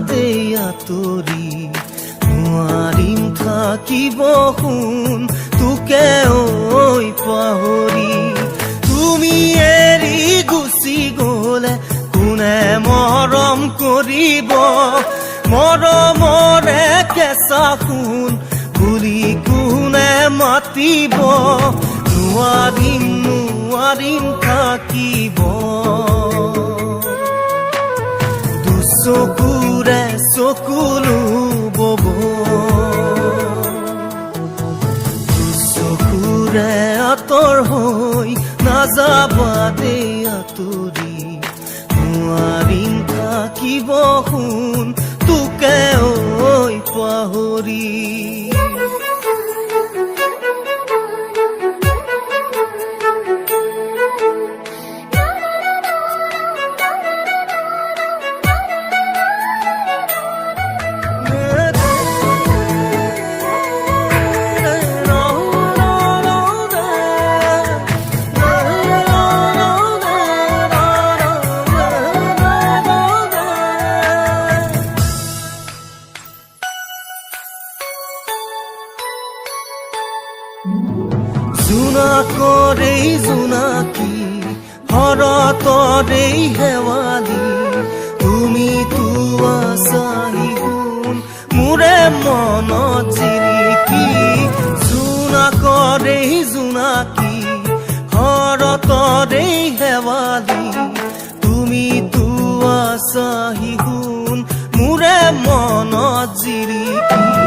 দেই আঁতৰি নোৱাৰিম থাকিব শুন তোকে ঐ পাহৰি তুমি এৰি গুচি গ'লে কোনে মৰম কৰিব মৰমৰে কেঁচা সোণ বুলি কোনে মাতিব নোৱাৰিম নোৱাৰিম থাকিব দুচকুৰে চকুলো বব দুচকুৰে আঁতৰ হৈ নাযাবা দেই আঁতৰি নোৱাৰিম থাকিব শুন তোকে ঐ পাহৰি জোনাকৰেই জোনাকী শৰতৰেই শেৱালি তুমি আছাহি শুন মোৰে মনত জিৰিকি জোনাকৰেই জোনাকী শৰতৰেই শেৱালি তুমি আছাহি শুন মোৰে মনত জিৰিকি